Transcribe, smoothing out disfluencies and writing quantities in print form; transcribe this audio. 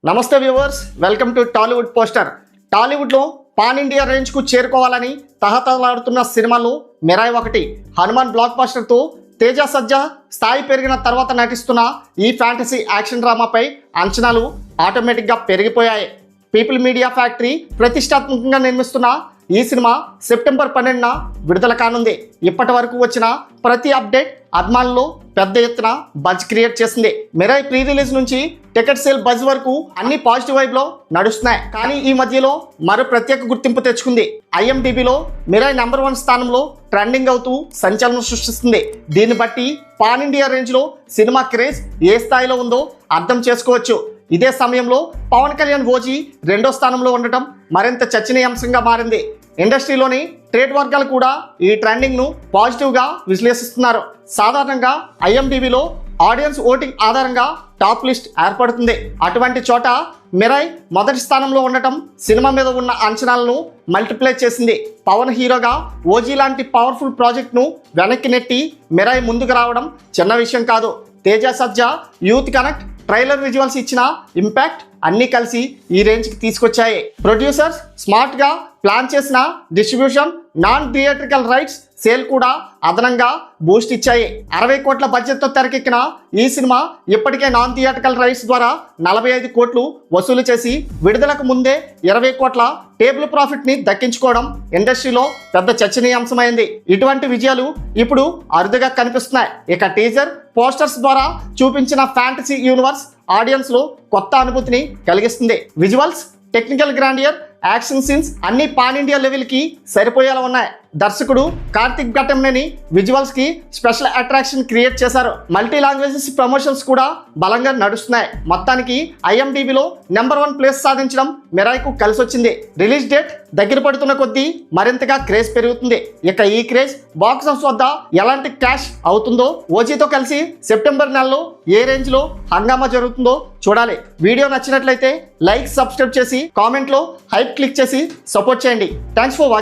నమస్తే viewers, welcome to Tollywood poster. టాలీవుడ్లో pan India రేంజ్కు చేరుకోవాలని తహతలాడుతున్న సినిమాలు మిరాయ్ ఒకటి. హనుమాన్ బ్లాక్ బస్టర్తో తేజ సజ్జా స్థాయి పెరిగిన తర్వాత నటిస్తున్న ఈ ఫ్యాంటసీ యాక్షన్ డ్రామాపై అంచనాలు ఆటోమేటిక్గా పెరిగిపోయాయి. పీపుల్ మీడియా ఫ్యాక్టరీ ప్రతిష్టాత్మకంగా నిర్మిస్తున్న ఈ సినిమా సెప్టెంబర్ 12న విడుదల కానుంది. ఇప్పటి వరకు వచ్చిన ప్రతి అప్డేట్ అభిమానుల్లో పెద్ద ఎత్తున బజ్ క్రియేట్ చేసింది. మిరాయ్ ప్రీ రిలీజ్ నుంచి టికెట్ సేల్ బజ్ వరకు అన్ని పాజిటివ్ వైబ్లో నడుస్తున్నాయి. కానీ ఈ మధ్యలో మరో ప్రత్యేక గుర్తింపు తెచ్చుకుంది. IMDbలో మిరాయ్ #1 స్థానంలో ట్రెండింగ్ అవుతూ సంచలనం సృష్టిస్తుంది. దీన్ని బట్టి పాన్ ఇండియా రేంజ్లో సినిమా క్రేజ్ ఏ స్థాయిలో ఉందో అర్థం చేసుకోవచ్చు. ఇదే సమయంలో పవన్ కళ్యాణ్ ఓజీ 2వ స్థానంలో ఉండటం మరింత చర్చనీయాంశంగా మారింది. ఇండస్ట్రీలోని ట్రేడ్ వర్గాలు కూడా ఈ ట్రెండింగ్ను పాజిటివ్గా విశ్లేషిస్తున్నారు. సాధారణంగా IMDbలో ఆడియన్స్ ఓటింగ్ ఆధారంగా టాప్ లిస్ట్ ఏర్పడుతుంది. అటువంటి చోట మిరాయ్ మొదటి స్థానంలో ఉండటం సినిమా మీద ఉన్న అంచనాలను మల్టిప్లై చేసింది. పవన్ హీరోగా ఓజీ లాంటి పవర్ఫుల్ ప్రాజెక్ట్ను వెనక్కి నెట్టి మిరాయ్ ముందుకు రావడం చిన్న విషయం కాదు. తేజ సజ్జా యూత్ కనెక్ట్ ట్రైలర్ విజువల్స్ ఇచ్చిన ఇంపాక్ట్ అన్నీ కలిసి ఈ రేంజ్కి తీసుకొచ్చాయి. ప్రొడ్యూసర్స్ స్మార్ట్గా ప్లాన్ చేసిన distribution, non theatrical rights sale కూడా అదనంగా బూస్ట్ ఇచ్చాయి. 60 కోట్ల బడ్జెట్తో తెరకెక్కిన ఈ సినిమా ఇప్పటికే నాన్ థియేట్రికల్ రైట్స్ ద్వారా 45 కోట్లు వసూలు చేసి విడుదలకు ముందే 20 కోట్ల టేబుల్ ప్రాఫిట్ని దక్కించుకోవడం ఇండస్ట్రీలో పెద్ద చర్చనీయాంశమైంది. ఇటువంటి విజయాలు ఇప్పుడు అరుదుగా కనిపిస్తున్నాయి. ఇక టీజర్, పోస్టర్స్ ద్వారా చూపించిన ఫ్యాంటసీ యూనివర్స్ ఆడియన్స్లో కొత్త అనుభూతిని కలిగిస్తుంది. Visuals, technical grandeur, action scenes అన్ని పాన్ ఇండియా లెవెల్కి సరిపోయేలా ఉన్నాయి. దర్శకుడు కార్తిక్ ఘట్టంనేని విజువల్స్కి స్పెషల్ అట్రాక్షన్ క్రియేట్ చేశారు. మల్టీ లాంగ్వేజెస్ ప్రమోషన్స్ కూడా బలంగా నడుస్తున్నాయి. మొత్తానికి IMDbలో #1 ప్లేస్ సాధించడం మిరాయ్కు కలిసి వచ్చింది. రిలీజ్ డేట్ దగ్గర పడుతున్న కొద్దీ మరింతగా క్రేజ్ పెరుగుతుంది. ఇక ఈ క్రేజ్ బాక్స్ ఆఫీస్ వద్ద ఎలాంటి క్యాష్ అవుతుందో, ఓజీతో కలిసి సెప్టెంబర్ నెలలో ఏ రేంజ్లో హంగామా జరుగుతుందో చూడాలి. వీడియో నచ్చినట్లయితే లైక్, సబ్స్క్రైబ్ చేసి కామెంట్లో హైప్ క్లిక్ చేసి సపోర్ట్ చేయండి. Thanks for watching.